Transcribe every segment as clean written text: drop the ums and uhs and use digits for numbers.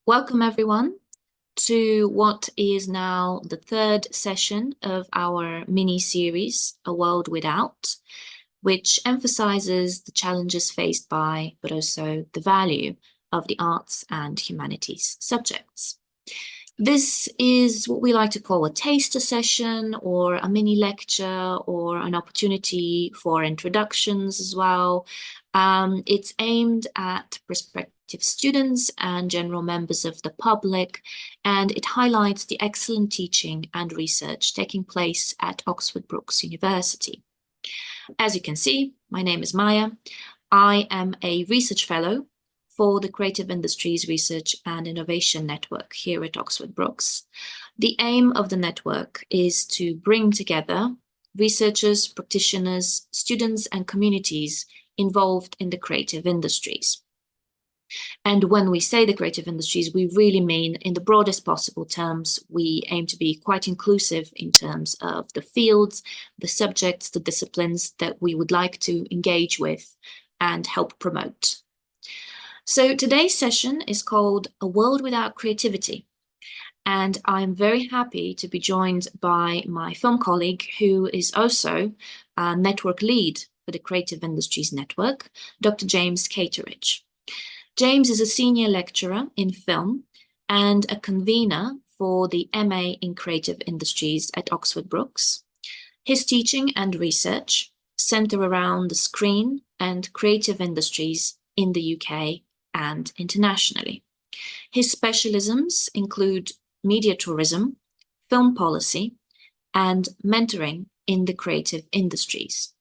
Welcome everyone to what is now the third session of our mini-series, A World Without, which emphasizes the challenges faced by, but also the value of the arts and humanities subjects. This is what we like to call a taster session or a mini lecture or an opportunity for introductions as well. It's aimed at prospective students and general members of the public, and it highlights the excellent teaching and research taking place at Oxford Brookes University. As you can see, my name is Maya. I am a research fellow for the Creative Industries Research and Innovation Network here at Oxford Brookes. The aim of the network is to bring together researchers, practitioners, students, and communities involved in the creative industries. And when we say the creative industries, we really mean in the broadest possible terms. We aim to be quite inclusive in terms of the fields, the subjects, the disciplines that we would like to engage with and help promote. So today's session is called A World Without Creativity. And I'm very happy to be joined by my film colleague, who is also a network lead for the Creative Industries Network, Dr. James Cateridge. James is a senior lecturer in film and a convener for the MA in Creative Industries at Oxford Brookes. His teaching and research center around the screen and creative industries in the UK and internationally. His specialisms include media tourism, film policy, and mentoring in the creative industries.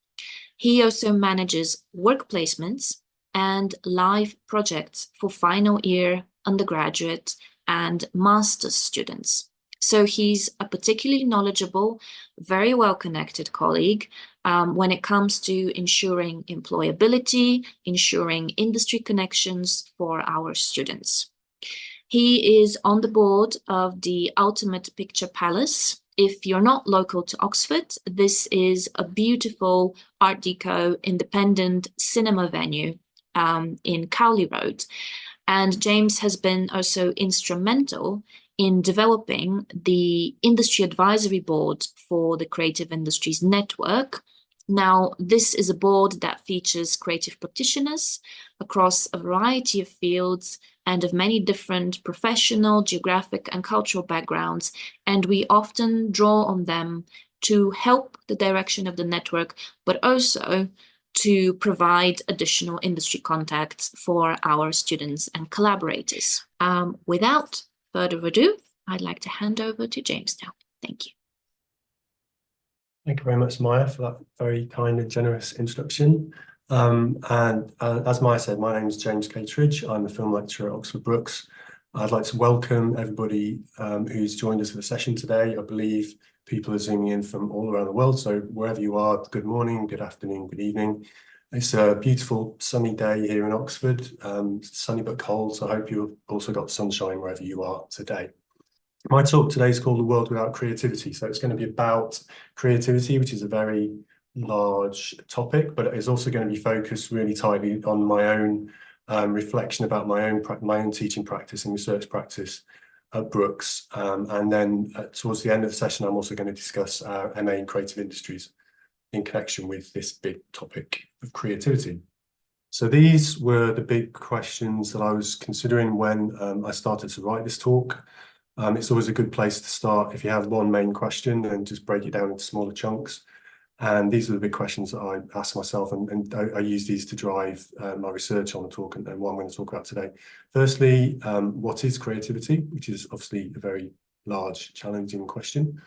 He also manages work placements and live projects for final year undergraduate and master's students. So he's a particularly knowledgeable, very well-connected colleague when it comes to ensuring employability, ensuring industry connections for our students. He is on the board of the Ultimate Picture Palace. If you're not local to Oxford, this is a beautiful Art Deco independent cinema venue in Cowley Road. And James has been also instrumental in developing the Industry Advisory Board for the Creative Industries Network. Now, this is a board that features creative practitioners across a variety of fields and of many different professional, geographic, and cultural backgrounds, and we often draw on them to help the direction of the network, but also to provide additional industry contacts for our students and collaborators. Without further ado, I'd like to hand over to James now. Thank you. Thank you very much, Maya, for that very kind and generous introduction. As Maya said, my name is James Cateridge. I'm a film lecturer at Oxford Brookes. I'd like to welcome everybody who's joined us for the session today. I believe people are zooming in from all around the world, so wherever you are, good morning, good afternoon, good evening. It's a beautiful sunny day here in Oxford, sunny but cold, so I hope you've also got sunshine wherever you are today. My talk today is called The World Without Creativity, so it's going to be about creativity, which is a very large topic, but it is also going to be focused really tightly on my own reflection about my own teaching practice and research practice at Brookes. And then towards the end of the session, I'm also going to discuss our MA in Creative Industries in connection with this big topic of creativity. So these were the big questions that I was considering when I started to write this talk. It's always a good place to start if you have one main question and just break it down into smaller chunks. And these are the big questions that I ask myself, and I use these to drive my research on the talk and what I'm going to talk about today. Firstly, what is creativity, which is obviously a very large, challenging question.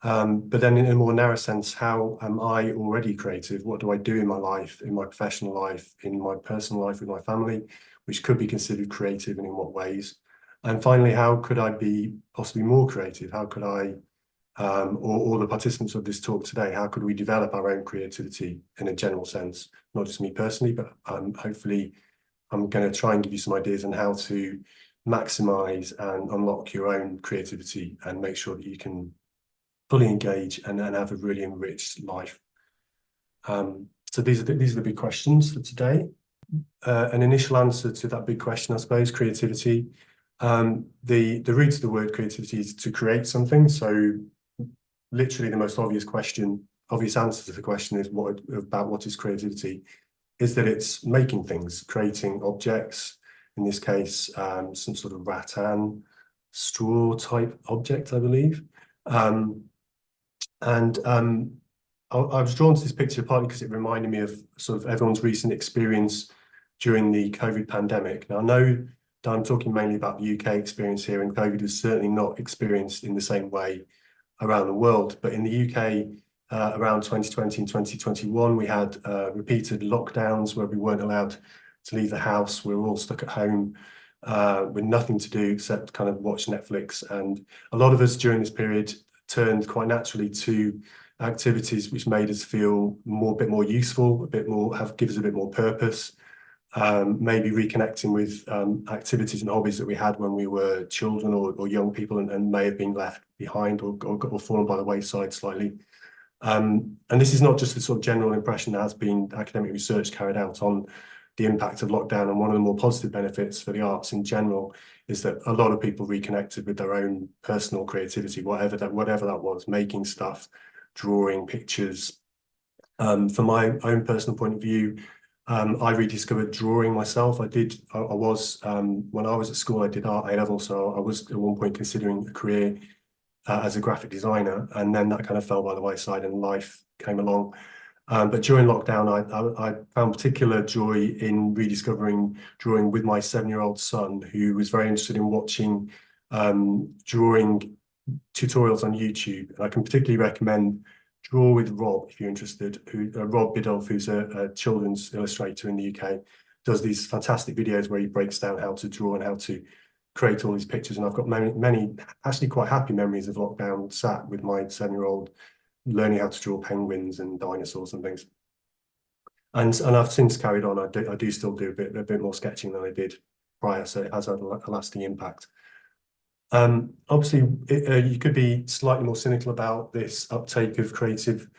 But then in a more narrow sense, how am I already creative? What do I do in my life, in my professional life, in my personal life with my family, which could be considered creative, and in what ways? And finally, how could I be possibly more creative? How could I or the participants of this talk today, how could we develop our own creativity in a general sense? Not just me personally, but hopefully I'm going to try and give you some ideas on how to maximize and unlock your own creativity and make sure that you can fully engage and have a really enriched life. So these are the big questions for today. An initial answer to that big question, I suppose, creativity. The root of the word creativity is to create something. So literally the most obvious answer to the question is what is creativity, is that it's making things, creating objects, in this case, some sort of rattan straw type object, I believe. I was drawn to this picture partly because it reminded me of sort of everyone's recent experience during the COVID pandemic. Now, I know that I'm talking mainly about the UK experience here, and COVID is certainly not experienced in the same way around the world. But in the UK, around 2020 and 2021, we had repeated lockdowns where we weren't allowed to leave the house. We were all stuck at home with nothing to do except kind of watch Netflix. And a lot of us during this period turned quite naturally to activities which made us feel a bit more useful, give us a bit more purpose. Maybe reconnecting with activities and hobbies that we had when we were children or young people and may have been left behind or fallen by the wayside slightly. And this is not just the sort of general impression that has been academic research carried out on the impact of lockdown. And one of the more positive benefits for the arts in general is that a lot of people reconnected with their own personal creativity, whatever that was, making stuff, drawing pictures. From my own personal point of view, I rediscovered drawing myself. When I was at school, I did art A-level, so I was at one point considering a career as a graphic designer, and then that kind of fell by the wayside and life came along. But during lockdown, I found particular joy in rediscovering drawing with my 7-year-old son, who was very interested in watching drawing tutorials on YouTube. And I can particularly recommend Draw with Rob, if you're interested, Rob Biddulph, who's a children's illustrator in the UK, does these fantastic videos where he breaks down how to draw and how to create all these pictures. And I've got many actually quite happy memories of lockdown, sat with my 7-year-old learning how to draw penguins and dinosaurs and things. And I've since carried on. I do still do a bit more sketching than I did prior, so it has had a lasting impact. Obviously, you could be slightly more cynical about this uptake of creative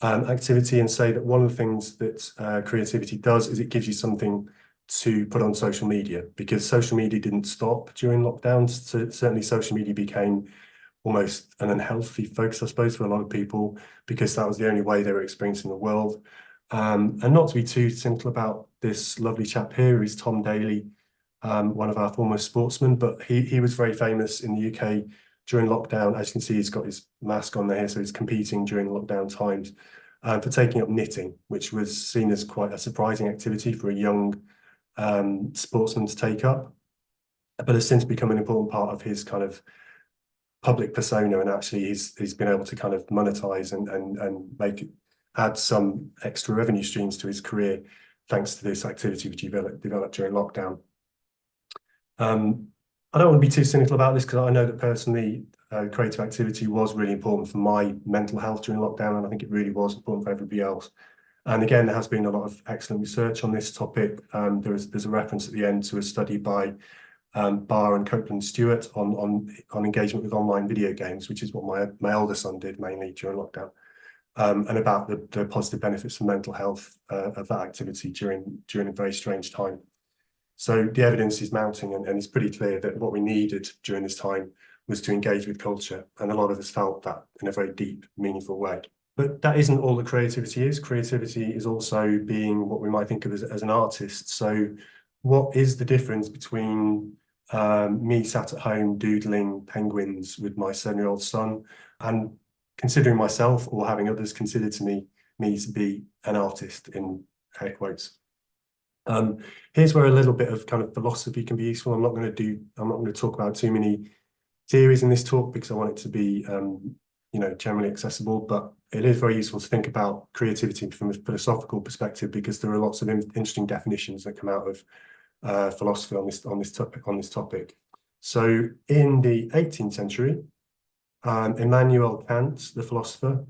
activity and say that one of the things that creativity does is it gives you something to put on social media, because social media didn't stop during lockdowns. So certainly social media became almost an unhealthy focus, I suppose, for a lot of people, because that was the only way they were experiencing the world. And not to be too cynical about this lovely chap here, who's Tom Daly, one of our foremost sportsmen, but he was very famous in the UK during lockdown. As you can see, he's got his mask on there, so he's competing during lockdown times for taking up knitting, which was seen as quite a surprising activity for a young sportsman to take up, but has since become an important part of his kind of public persona, and actually he's been able to kind of monetize and add some extra revenue streams to his career thanks to this activity which he developed during lockdown. I don't want to be too cynical about this, because I know that personally creative activity was really important for my mental health during lockdown, and I think it really was important for everybody else. And again, there has been a lot of excellent research on this topic. There's a reference at the end to a study by Barr and Copeland Stewart on engagement with online video games, which is what my elder son did mainly during lockdown, and about the positive benefits for mental health of that activity during a very strange time. So the evidence is mounting, and it's pretty clear that what we needed during this time was to engage with culture, and a lot of us felt that in a very deep, meaningful way. But that isn't all that creativity is. Creativity is also being what we might think of as an artist. So what is the difference between me sat at home doodling penguins with my 7-year-old son and considering myself, or having others consider me to be an artist, in air quotes? Here's where a little bit of kind of philosophy can be useful. I'm not going to talk about too many theories in this talk, because I want it to be generally accessible, but it is very useful to think about creativity from a philosophical perspective, because there are lots of interesting definitions that come out of philosophy on this topic. So in the 18th century, Immanuel Kant, the philosopher,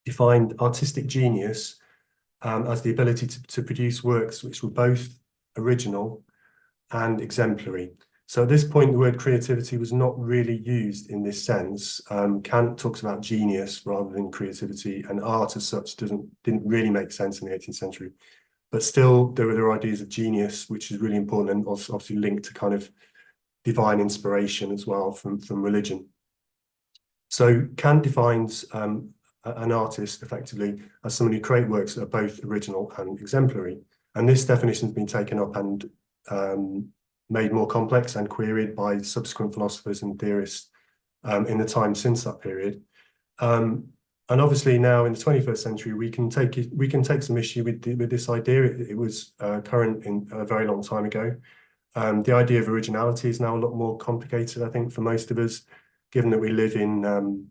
defined artistic genius as the ability to produce works which were both original and exemplary. So at this point, the word creativity was not really used in this sense. Kant talks about genius rather than creativity, and art as such didn't really make sense in the 18th century. But still, there were ideas of genius, which is really important, and also obviously linked to kind of divine inspiration as well from religion. So Kant defines an artist effectively as someone who creates works that are both original and exemplary. And this definition has been taken up and made more complex and queried by subsequent philosophers and theorists in the time since that period. And obviously now in the 21st century, we can take some issue with this idea. It was current in a very long time ago. The idea of originality is now a lot more complicated, I think, for most of us, given that we live in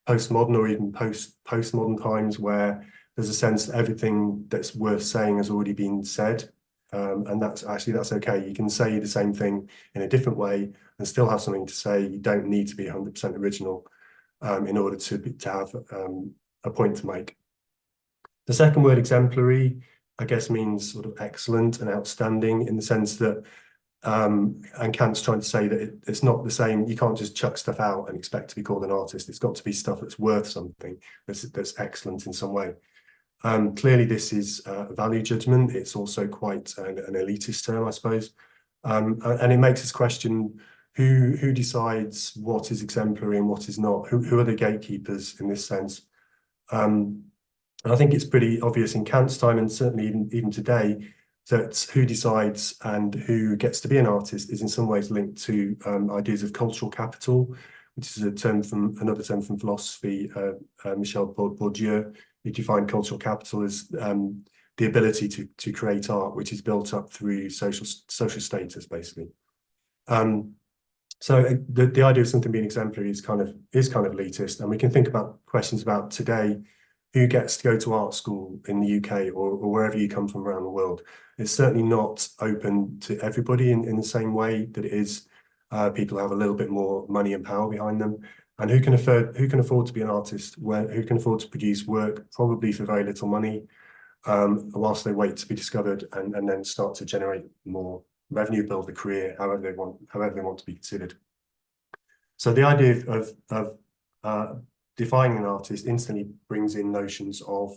postmodern or even postmodern times where there's a sense that everything that's worth saying has already been said. And that's okay. You can say the same thing in a different way and still have something to say. You don't need to be 100% original in order to have a point to make. The second word, exemplary, I guess means sort of excellent and outstanding in the sense that, and Kant's trying to say that it's not the same. You can't just chuck stuff out and expect to be called an artist. It's got to be stuff that's worth something, that's excellent in some way. Clearly, this is a value judgment. It's also quite an elitist term, I suppose. And it makes us question who decides what is exemplary and what is not. Who are the gatekeepers in this sense? And I think it's pretty obvious in Kant's time, and certainly even today, that who decides and who gets to be an artist is in some ways linked to ideas of cultural capital, which is another term from philosophy. Michel Bourdieu, who defined cultural capital as the ability to create art, which is built up through social status, basically. So the idea of something being exemplary is kind of elitist, and we can think about questions about today. Who gets to go to art school in the UK or wherever you come from around the world? It's certainly not open to everybody in the same way that it is people who have a little bit more money and power behind them. And who can afford to be an artist, who can afford to produce work probably for very little money, whilst they wait to be discovered and then start to generate more revenue, build a career, however they want to be considered. So the idea of defining an artist instantly brings in notions of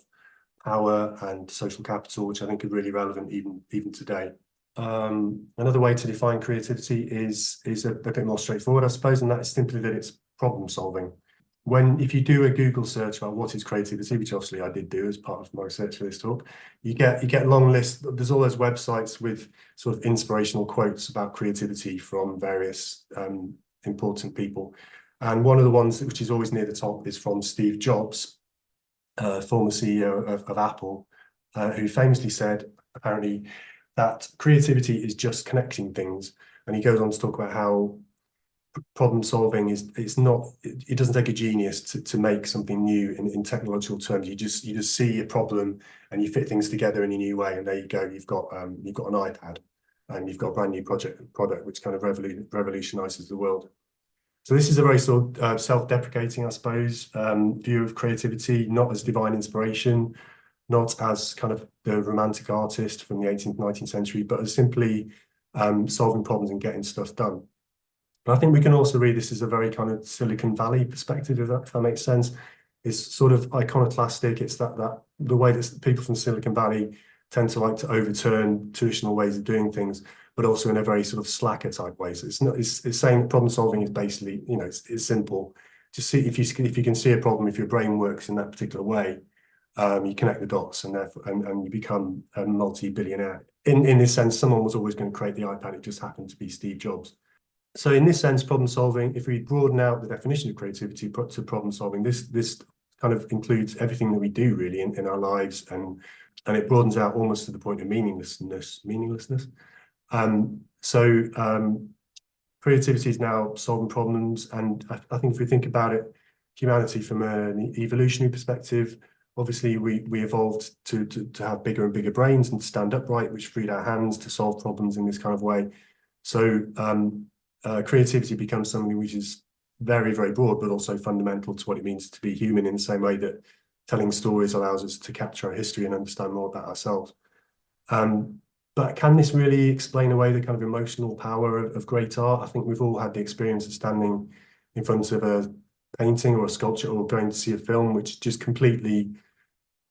power and social capital, which I think are really relevant even today. Another way to define creativity is a bit more straightforward, I suppose, and that is simply that it's problem solving. If you do a Google search about what is creativity, which obviously I did do as part of my research for this talk, you get long lists. There's all those websites with sort of inspirational quotes about creativity from various important people. And one of the ones which is always near the top is from Steve Jobs, former CEO of Apple, who famously said, apparently, that creativity is just connecting things. And he goes on to talk about how problem solving it doesn't take a genius to make something new in technological terms. You just see a problem and you fit things together in a new way, and there you go. You've got an iPad, and you've got a brand new product which kind of revolutionizes the world. So this is a very sort of self-deprecating, I suppose, view of creativity, not as divine inspiration, not as kind of the romantic artist from the 18th, 19th century, but as simply solving problems and getting stuff done. But I think we can also read this as a very kind of Silicon Valley perspective, if that makes sense. It's sort of iconoclastic. It's that the way that people from Silicon Valley tend to like to overturn traditional ways of doing things, but also in a very sort of slacker type way. So it's saying that problem solving is basically, it's simple. Just see if you can see a problem, if your brain works in that particular way, you connect the dots and you become a multi-billionaire. In this sense, someone was always going to create the iPad. It just happened to be Steve Jobs. So in this sense, problem solving, if we broaden out the definition of creativity to problem solving, this kind of includes everything that we do really in our lives, and it broadens out almost to the point of meaninglessness. Creativity is now solving problems, and I think if we think about it, humanity from an evolutionary perspective, obviously we evolved to have bigger and bigger brains and to stand upright, which freed our hands to solve problems in this kind of way. So creativity becomes something which is very, very broad, but also fundamental to what it means to be human, in the same way that telling stories allows us to capture our history and understand more about ourselves. But can this really explain away the kind of emotional power of great art? I think we've all had the experience of standing in front of a painting or a sculpture or going to see a film, which just completely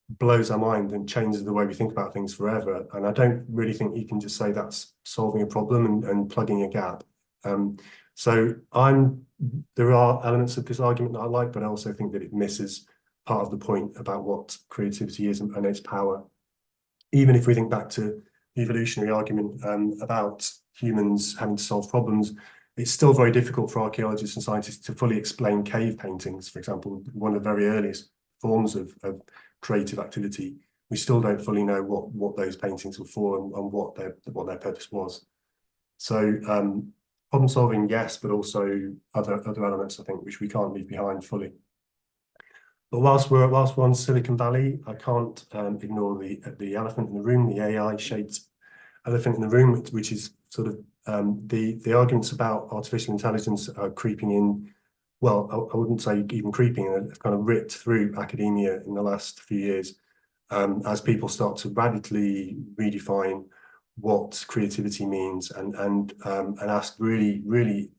blows our mind and changes the way we think about things forever. And I don't really think you can just say that's solving a problem and plugging a gap. So there are elements of this argument that I like, but I also think that it misses part of the point about what creativity is and its power. Even if we think back to the evolutionary argument about humans having to solve problems, it's still very difficult for archaeologists and scientists to fully explain cave paintings, for example, one of the very earliest forms of creative activity. We still don't fully know what those paintings were for and what their purpose was. So problem solving, yes, but also other elements, I think, which we can't leave behind fully. But whilst we're on Silicon Valley, I can't ignore the elephant in the room, the AI-shaped elephant in the room, which is sort of the arguments about artificial intelligence are creeping in. Well, I wouldn't say even creeping, they've kind of ripped through academia in the last few years as people start to radically redefine what creativity means and ask really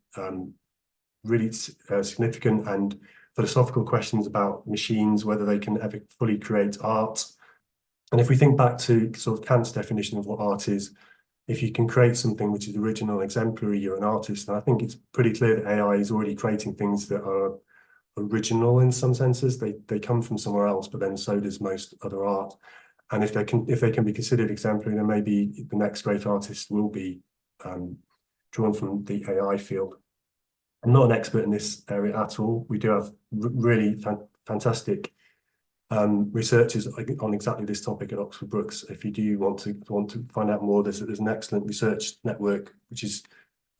significant and philosophical questions about machines, whether they can ever fully create art. And if we think back to sort of Kant's definition of what art is, if you can create something which is original, exemplary, you're an artist. And I think it's pretty clear that AI is already creating things that are original in some senses. They come from somewhere else, but then so does most other art. And if they can be considered exemplary, then maybe the next great artist will be drawn from the AI field. I'm not an expert in this area at all. We do have really fantastic researchers on exactly this topic at Oxford Brookes. If you do want to find out more, there's an excellent research network which is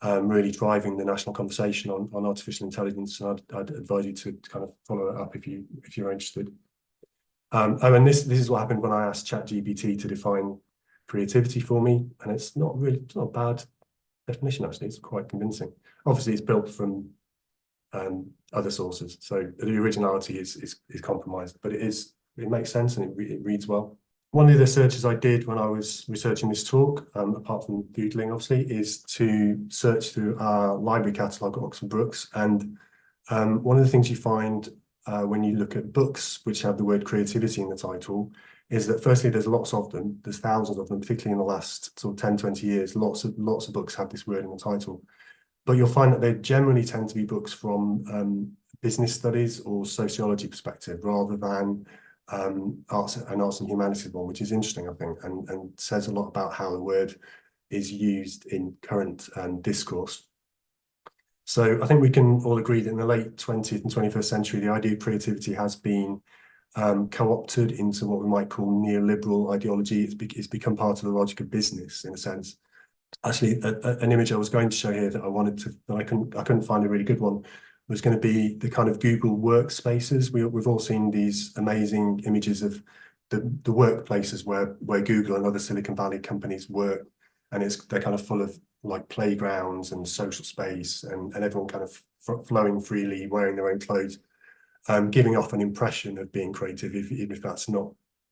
really driving the national conversation on artificial intelligence, and I'd advise you to kind of follow that up if you're interested. And this is what happened when I asked ChatGPT to define creativity for me, and it's not a bad definition actually. It's quite convincing. Obviously, it's built from other sources, so the originality is compromised, but it makes sense and it reads well. One of the searches I did when I was researching this talk, apart from Googling obviously, is to search through our library catalogue at Oxford Brookes. And one of the things you find when you look at books which have the word creativity in the title is that firstly, there's lots of them, there's thousands of them, particularly in the last sort of 10, 20 years, lots of books have this word in the title. But you'll find that they generally tend to be books from business studies or sociology perspective rather than arts and humanities one, which is interesting, I think, and says a lot about how the word is used in current discourse. So I think we can all agree that in the late 20th and 21st century, the idea of creativity has been co-opted into what we might call neoliberal ideology. It's become part of the logic of business in a sense. Actually, an image I was going to show here that I couldn't find a really good one was going to be the kind of Google workspaces. We've all seen these amazing images of the workplaces where Google and other Silicon Valley companies work, and they're kind of full of like playgrounds and social space and everyone kind of flowing freely, wearing their own clothes, giving off an impression of being creative, even if that's not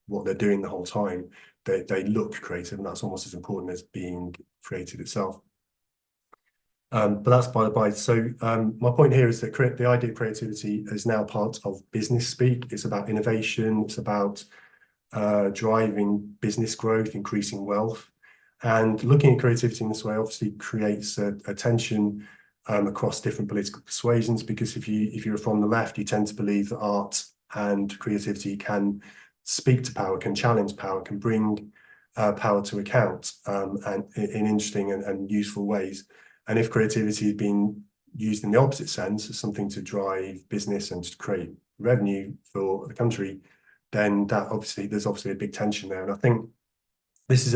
what they're doing the whole time. They look creative, and that's almost as important as being creative itself. But that's by the by. So my point here is that the idea of creativity is now part of business speak. It's about innovation. It's about driving business growth, increasing wealth. And looking at creativity in this way obviously creates a tension across different political persuasions, because if you're from the left, you tend to believe that art and creativity can speak to power, can challenge power, can bring power to account and in interesting and useful ways. And if creativity is being used in the opposite sense as something to drive business and to create revenue for the country, then there's obviously a big tension there. And I think this is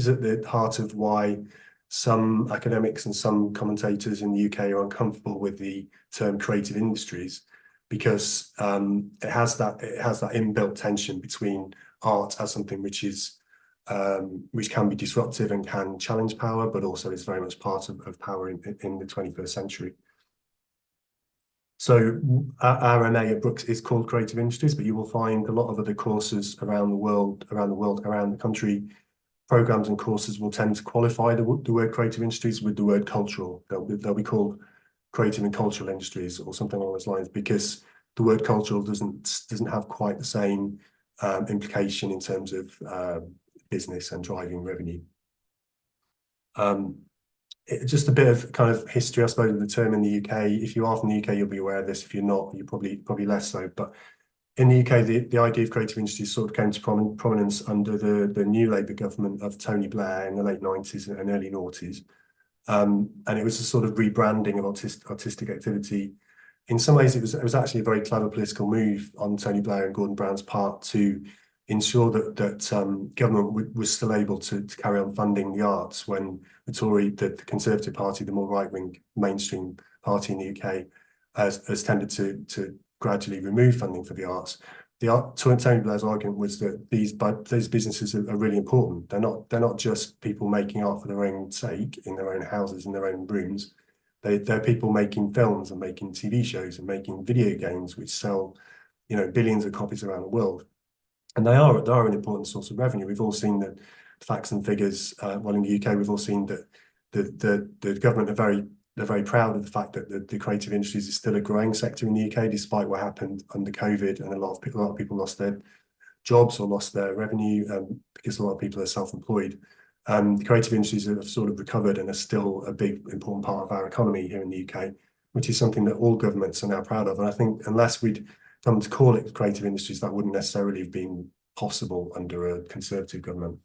at the heart of why some academics and some commentators in the UK are uncomfortable with the term creative industries, because it has that inbuilt tension between art as something which can be disruptive and can challenge power, but also is very much part of power in the 21st century. So our MA at Brookes is called Creative Industries, but you will find a lot of other courses around the country. Programs and courses will tend to qualify the word creative industries with the word cultural. They'll be called creative and cultural industries or something along those lines, because the word cultural doesn't have quite the same implication in terms of business and driving revenue. just a bit of kind of history, I suppose, of the term in the UK. If you are from the UK, you'll be aware of this. If you're not, you're probably less so. But in the UK, the idea of creative industries sort of came to prominence under the new Labour government of Tony Blair in the late 90s and early noughties. And it was a sort of rebranding of artistic activity. In some ways, it was actually a very clever political move on Tony Blair and Gordon Brown's part to ensure that government was still able to carry on funding the arts when the Conservative Party, the more right-wing mainstream party in the UK, has tended to gradually remove funding for the arts. Tony Blair's argument was that these businesses are really important. They're not just people making art for their own sake in their own houses, in their own rooms. They're people making films and making TV shows and making video games which sell, billions of copies around the world. And they are an important source of revenue. We've all seen the facts and figures. Well, in the UK, we've all seen that the government they're very proud of the fact that the creative industries is still a growing sector in the UK, despite what happened under COVID, and a lot of people lost their jobs or lost their revenue because a lot of people are self-employed. The creative industries have sort of recovered and are still a big, important part of our economy here in the UK, which is something that all governments are now proud of. And I think unless we'd come to call it creative industries, that wouldn't necessarily have been possible under a Conservative government.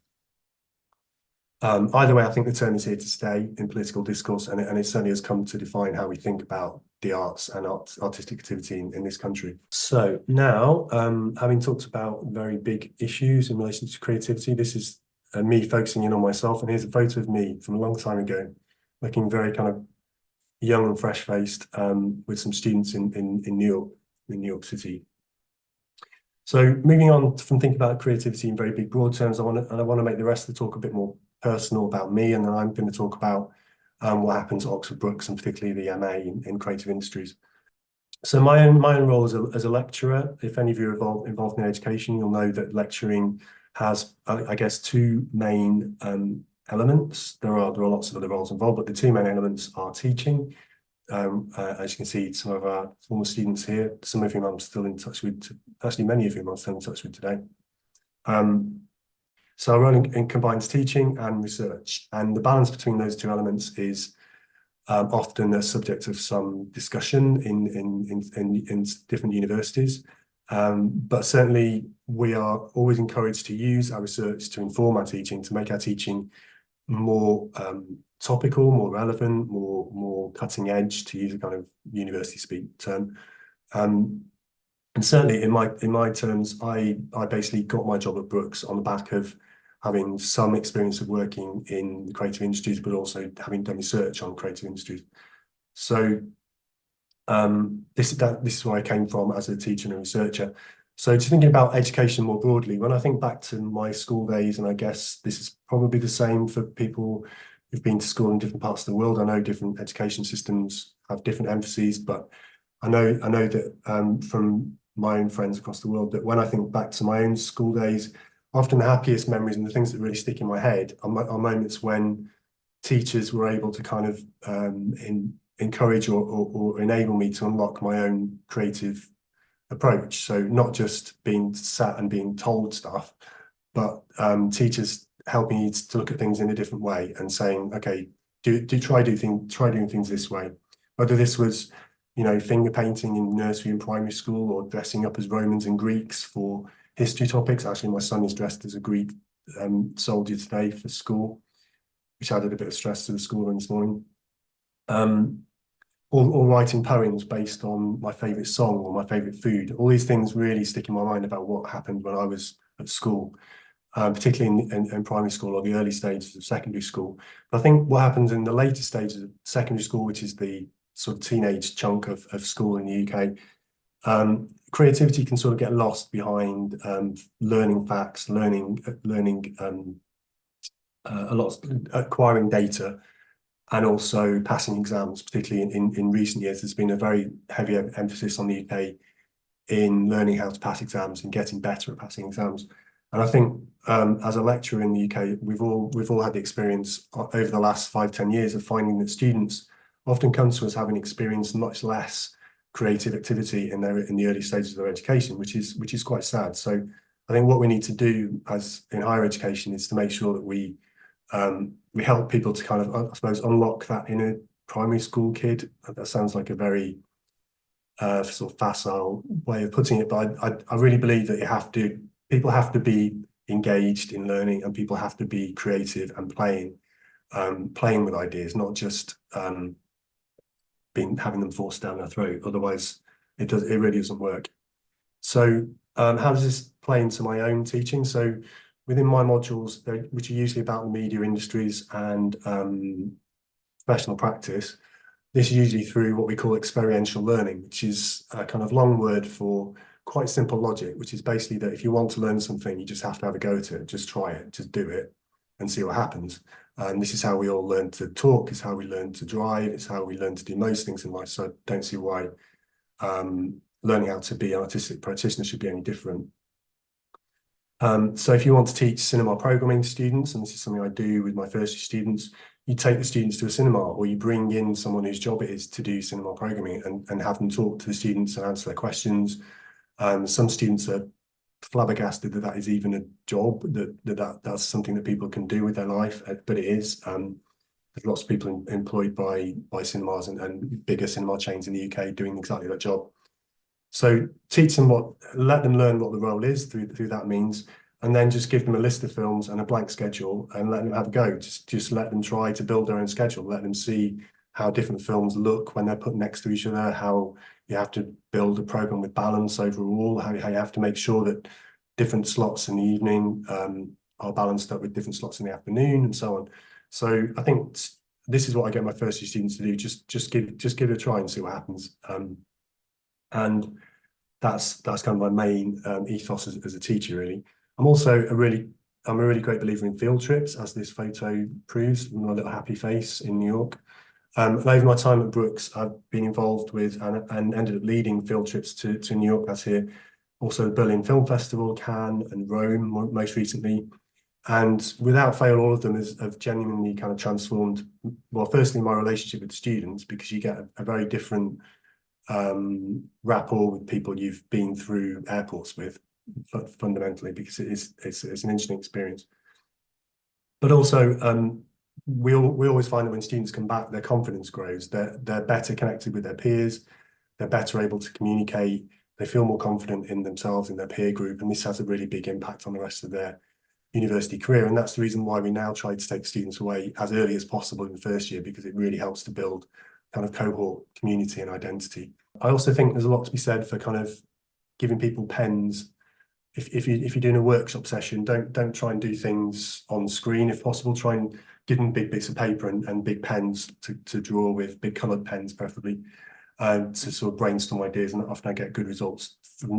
Either way, I think the term is here to stay in political discourse, and it certainly has come to define how we think about the arts and artistic activity in this country. So now, having talked about very big issues in relation to creativity, this is me focusing in on myself, and here's a photo of me from a long time ago, looking very kind of young and fresh-faced, with some students in New York City. So moving on from thinking about creativity in very big broad terms, I want to make the rest of the talk a bit more personal about me, and then I'm going to talk about what happens at Oxford Brookes, and particularly the MA in creative industries. So my own role as a lecturer, if any of you are involved in education, you'll know that lecturing has, I guess, two main elements. There are lots of other roles involved, but the two main elements are teaching. As you can see, some of our former students here, some of whom I'm still in touch with, actually many of whom I'm still in touch with today. So our role combines teaching and research, and the balance between those two elements is often a subject of some discussion in different universities. But certainly we are always encouraged to use our research to inform our teaching, to make our teaching more topical, more relevant, more cutting edge, to use a kind of university speak term. And certainly in my terms, I basically got my job at Brookes on the back of having some experience of working in creative industries, but also having done research on creative industries. So this is where I came from as a teacher and a researcher. So to thinking about education more broadly, when I think back to my school days, and I guess this is probably the same for people who've been to school in different parts of the world. I know different education systems have different emphases, but I know that from my own friends across the world, that when I think back to my own school days, often the happiest memories and the things that really stick in my head are moments when teachers were able to kind of encourage or enable me to unlock my own creative approach. So not just being sat and being told stuff, but teachers helping you to look at things in a different way and saying, okay, try doing things this way. Whether this was, finger painting in nursery and primary school, or dressing up as Romans and Greeks for history topics. Actually, my son is dressed as a Greek soldier today for school, which added a bit of stress to the school this morning. Or writing poems based on my favourite song or my favourite food. All these things really stick in my mind about what happened when I was at school, particularly in primary school or the early stages of secondary school. But I think what happens in the later stages of secondary school, which is the sort of teenage chunk of school in the UK, creativity can sort of get lost behind learning facts, learning a lot of acquiring data, and also passing exams. Particularly in recent years, there's been a very heavy emphasis on the UK in learning how to pass exams and getting better at passing exams. And I think as a lecturer in the UK, we've all had the experience over the last 5-10 years of finding that students often come to us having experienced much less creative activity in the early stages of their education, which is quite sad. So I think what we need to do as in higher education is to make sure that we we help people to kind of, I suppose, unlock that inner primary school kid. That sounds like a very sort of facile way of putting it, but I really believe that people have to be engaged in learning, and people have to be creative and playing with ideas, not just having them forced down their throat. Otherwise, it really doesn't work. So how does this play into my own teaching? So within my modules, which are usually about the media industries and professional practice, this is usually through what we call experiential learning, which is a kind of long word for quite simple logic, which is basically that if you want to learn something, you just have to have a go at it, just try it, just do it and see what happens. And this is how we all learn to talk, it's how we learn to drive, it's how we learn to do most things in life. So I don't see why learning how to be an artistic practitioner should be any different. So if you want to teach cinema programming to students, and this is something I do with my first year students, you take the students to a cinema, or you bring in someone whose job it is to do cinema programming and have them talk to the students and answer their questions. Some students are flabbergasted that is even a job, that's something that people can do with their life, but it is. There's lots of people employed by cinemas and bigger cinema chains in the UK doing exactly that job. So teach them let them learn what the role is through that means, and then just give them a list of films and a blank schedule and let them have a go. Just let them try to build their own schedule. Let them see how different films look when they're put next to each other, how you have to build a program with balance overall, how you have to make sure that different slots in the evening are balanced up with different slots in the afternoon, and so on. So I think this is what I get my first year students to do. Just give it a try and see what happens. And that's kind of my main ethos as a teacher, really. I'm also a really great believer in field trips, as this photo proves, my little happy face in New York. And over my time at Brookes, I've been involved with and ended up leading field trips to New York, that's here. Also the Berlin Film Festival, Cannes and Rome most recently. And without fail, all of them have genuinely kind of transformed, well, firstly, my relationship with students, because you get a very different rapport with people you've been through airports with, fundamentally, because it's an interesting experience. But also, we always find that when students come back, their confidence grows. They're better connected with their peers. They're better able to communicate. They feel more confident in themselves, in their peer group, and this has a really big impact on the rest of their university career. And that's the reason why we now try to take students away as early as possible in the first year, because it really helps to build kind of cohort community and identity. I also think there's a lot to be said for kind of giving people pens. If you're doing a workshop session, don't try and do things on screen. If possible, try and give them big bits of paper and big pens to draw with, big coloured pens preferably, to sort of brainstorm ideas. And often I get good results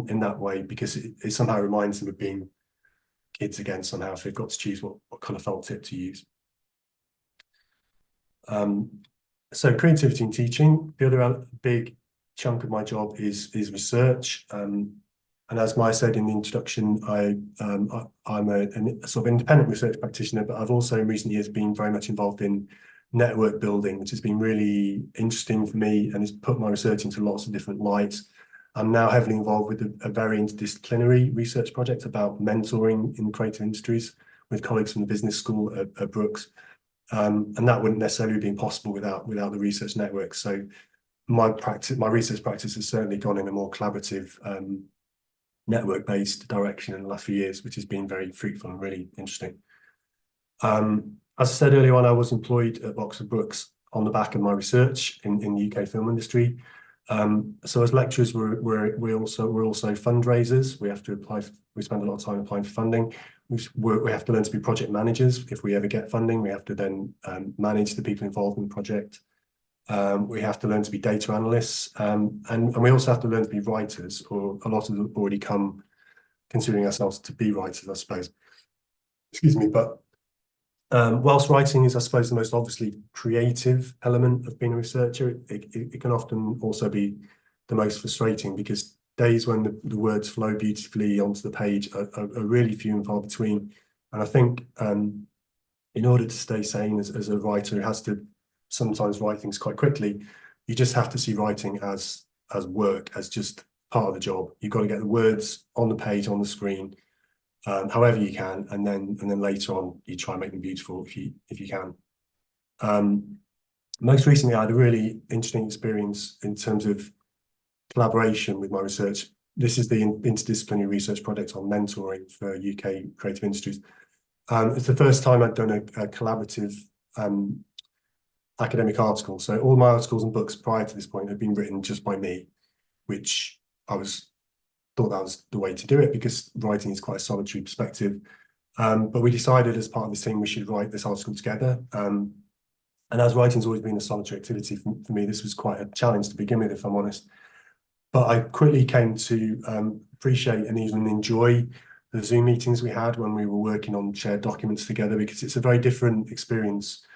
in that way, because it somehow reminds them of being kids again somehow, if they've got to choose what colour felt tip to use. So creativity in teaching, the other big chunk of my job is research. And as Maya said in the introduction, I'm a sort of independent research practitioner, but I've also in recent years been very much involved in network building, which has been really interesting for me and has put my research into lots of different lights. I'm now heavily involved with a very interdisciplinary research project about mentoring in the creative industries with colleagues from the business school at Brookes. And that wouldn't necessarily have been possible without the research network. So my research practice has certainly gone in a more collaborative, network-based direction in the last few years, which has been very fruitful and really interesting. As I said earlier on, I was employed at Oxford Brookes on the back of my research in the UK film industry. So as lecturers, we're also fundraisers. We have to apply. We spend a lot of time applying for funding. We have to learn to be project managers. If we ever get funding, we have to then manage the people involved in the project. We have to learn to be data analysts, and we also have to learn to be writers, or a lot of them already come considering ourselves to be writers, I suppose. Excuse me, but whilst writing is, I suppose, the most obviously creative element of being a researcher, it can often also be the most frustrating, because days when the words flow beautifully onto the page are really few and far between. And I think in order to stay sane as a writer who has to sometimes write things quite quickly, you just have to see writing as work, as just part of the job. You've got to get the words on the page, on the screen, however you can, and then later on you try and make them beautiful if you can. Most recently, I had a really interesting experience in terms of collaboration with my research. This is the interdisciplinary research project on mentoring for UK creative industries. It's the first time I'd done a collaborative academic article. So all my articles and books prior to this point had been written just by me, which thought that was the way to do it because writing is quite a solitary perspective. But we decided as part of this team we should write this article together. And as writing's always been a solitary activity for me, this was quite a challenge to begin with, if I'm honest. But I quickly came to appreciate and even enjoy the Zoom meetings we had when we were working on shared documents together, because it's a very different experience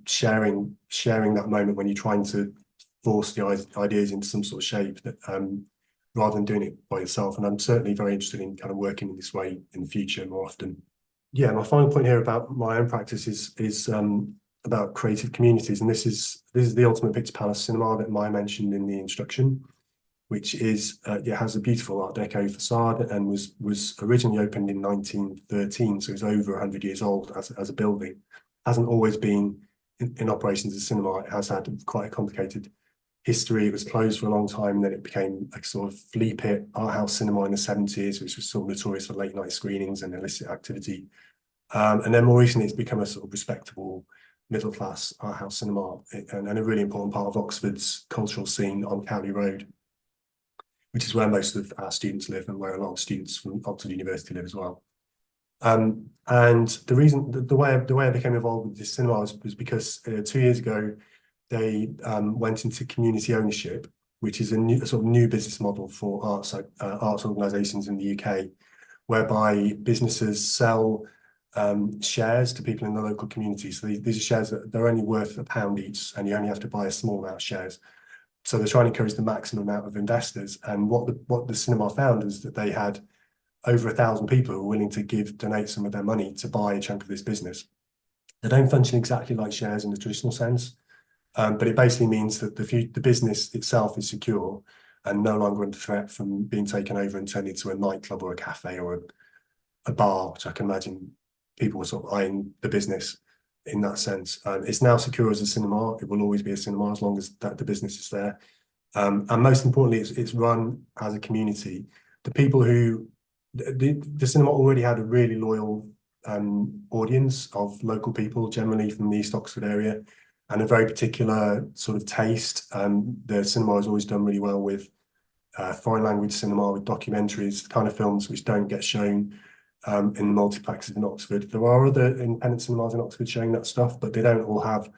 sharing that moment when you're trying to force the ideas into some sort of shape that rather than doing it by yourself. And I'm certainly very interested in kind of working in this way in the future more often. Yeah, my final point here about my own practice is about creative communities, and this is the Ultimate Picture Palace Cinema that Maya mentioned in the introduction, which is it has a beautiful Art Deco facade and was originally opened in 1913, so it's over 100 years old as a building. Hasn't always been in operation as a cinema. It has had quite a complicated history. It was closed for a long time, and then it became a sort of flea pit art house cinema in the 70s, which was sort of notorious for late night screenings and illicit activity. And then more recently, it's become a sort of respectable middle class art house cinema and a really important part of Oxford's cultural scene on Cowley Road, which is where most of our students live and where a lot of students from Oxford University live as well. And the reason, the way I became involved with this cinema was because 2 years ago, they went into community ownership, which is a sort of new business model for arts organisations in the UK, whereby businesses sell shares to people in the local community. So these are shares that they're only worth £1 each, and you only have to buy a small amount of shares. So they're trying to encourage the maximum amount of investors. And what the cinema found is that they had over 1,000 people who were willing to donate some of their money to buy a chunk of this business. They don't function exactly like shares in the traditional sense, but it basically means that the business itself is secure and no longer under threat from being taken over and turned into a nightclub or a cafe or a bar, which I can imagine people were sort of eyeing the business in that sense. It's now secure as a cinema. It will always be a cinema as long as the business is there. And most importantly, it's run as a community. The people who the cinema already had a really loyal audience of local people, generally from the East Oxford area, and a very particular sort of taste. The cinema has always done really well with foreign language cinema, with documentaries, the kind of films which don't get shown in the multiplexes in Oxford. There are other independent cinemas in Oxford showing that stuff, but they don't all have.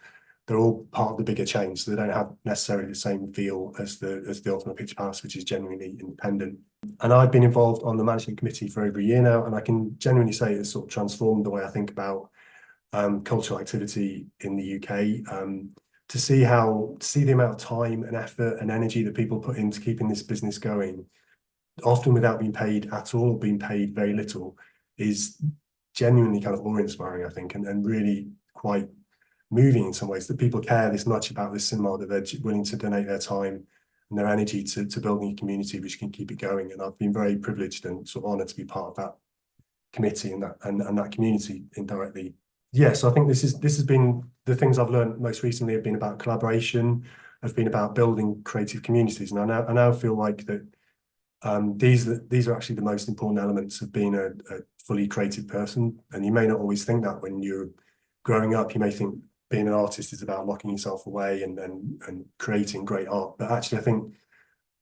They're all part of the bigger chain, so they don't have necessarily the same feel as the Ultimate Picture Palace, which is genuinely independent. And I've been involved on the management committee for over a year now, and I can genuinely say it's sort of transformed the way I think about cultural activity in the UK. To see the amount of time and effort and energy that people put into keeping this business going, often without being paid at all or being paid very little, is genuinely kind of awe-inspiring, I think, and really quite moving in some ways, that people care this much about this cinema that they're willing to donate their time and their energy to building a community which can keep it going. And I've been very privileged and sort of honoured to be part of that committee and that community indirectly. Yeah, so I think this has been the things I've learned most recently have been about collaboration, have been about building creative communities, and I now feel like that these are actually the most important elements of being a fully creative person. And you may not always think that when you're growing up. You may think being an artist is about locking yourself away and creating great art, but actually I think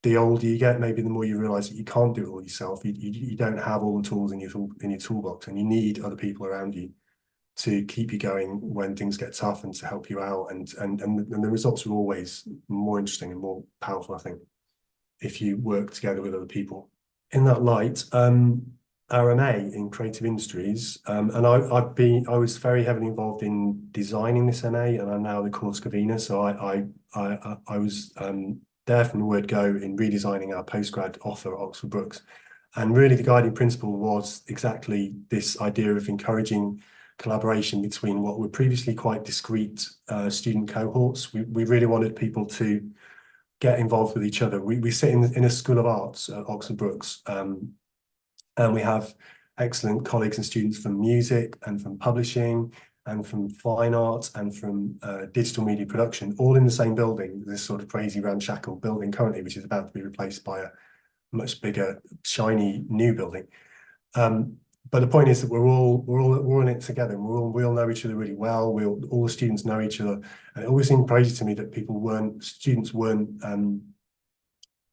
the older you get, maybe the more you realize that you can't do it all yourself. You don't have all the tools in your toolbox, and you need other people around you to keep you going when things get tough and to help you out. And the results are always more interesting and more powerful, I think, if you work together with other people. In that light, our MA in creative industries, and I was very heavily involved in designing this MA, and I'm now the course convener. So I was there from the word go in redesigning our postgrad offer at Oxford Brookes. And really the guiding principle was exactly this idea of encouraging collaboration between what were previously quite discrete student cohorts. We really wanted people to get involved with each other. We sit in a School of Arts at Oxford Brookes, and we have excellent colleagues and students from music and from publishing and from fine arts and from digital media production, all in the same building, this sort of crazy ramshackle building currently, which is about to be replaced by a much bigger, shiny new building. But the point is that we're all in it together. We all know each other really well. All the students know each other, and it always seemed crazy to me that students weren't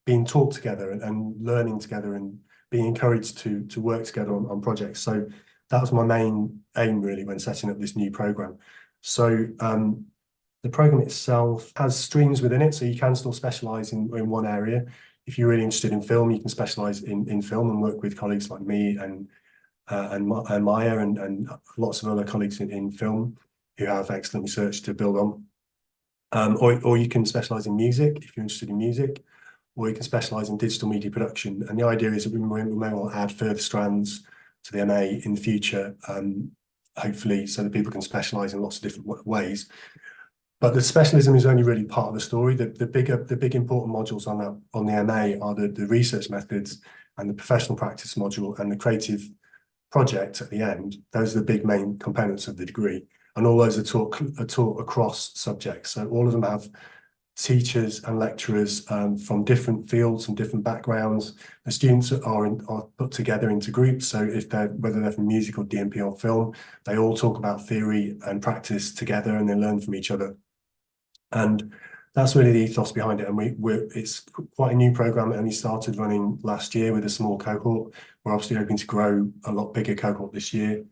being taught together and learning together and being encouraged to work together on projects. So that was my main aim really when setting up this new program. So the program itself has streams within it, so you can still specialize in one area. If you're really interested in film, you can specialize in film and work with colleagues like me and Maya and lots of other colleagues in film who have excellent research to build on. Or you can specialize in music if you're interested in music, or you can specialize in digital media production. And the idea is that we may well add further strands to the MA in the future, hopefully, so that people can specialize in lots of different ways. But the specialism is only really part of the story. The big important modules on the MA are the research methods and the professional practice module and the creative project at the end. Those are the big main components of the degree, and all those are taught across subjects. So all of them have teachers and lecturers from different fields and different backgrounds. The students are put together into groups. So whether they're from music or DMP or film, they all talk about theory and practice together, and they learn from each other. And that's really the ethos behind it. And it's quite a new program. It only started running last year with a small cohort. We're obviously hoping to grow a lot bigger cohort this year.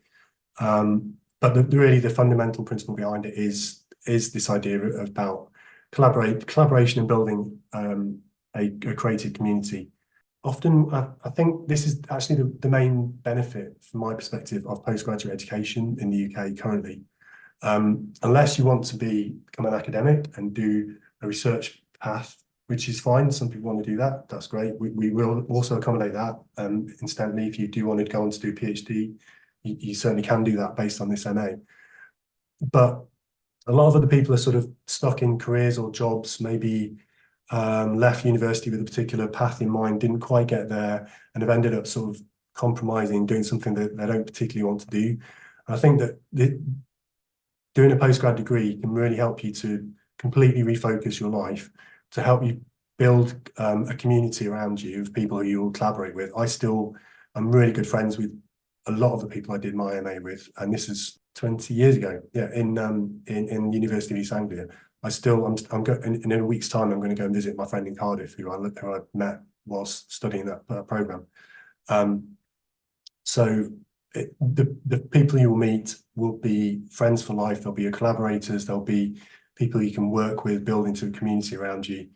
But really the fundamental principle behind it is this idea about collaboration and building a creative community. Often, I think this is actually the main benefit, from my perspective, of postgraduate education in the UK currently. Unless you want to become an academic and do a research path, which is fine. Some people want to do that. That's great. We will also accommodate that. Incidentally, if you do want to go on to do a PhD, you certainly can do that based on this MA. But a lot of other people are sort of stuck in careers or jobs, maybe left university with a particular path in mind, didn't quite get there, and have ended up sort of compromising, doing something that they don't particularly want to do. And I think that doing a postgrad degree can really help you to completely refocus your life, to help you build a community around you of people who you will collaborate with. I'm really good friends with a lot of the people I did my MA with, and this is 20 years ago. Yeah, in University of East Anglia. In a week's time, I'm going to go and visit my friend in Cardiff, who I met whilst studying that program. So the people you will meet will be friends for life. There'll be your collaborators. There'll be people you can work with, build into a community around you,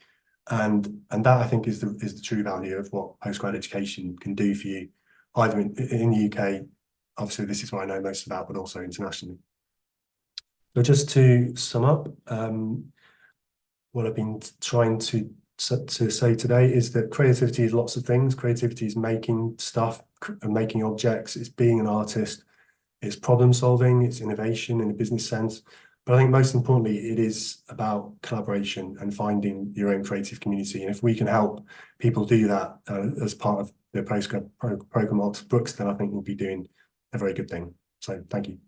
and that I think is the true value of what postgrad education can do for you, either in the UK. Obviously, this is what I know most about, but also internationally. So just to sum up, what I've been trying to say today is that creativity is lots of things. Creativity is making stuff and making objects. It's being an artist. It's problem solving. It's innovation in a business sense. But I think most importantly, it is about collaboration and finding your own creative community. And if we can help people do that as part of the postgrad program at Brooks, then I think we'll be doing a very good thing. So thank you.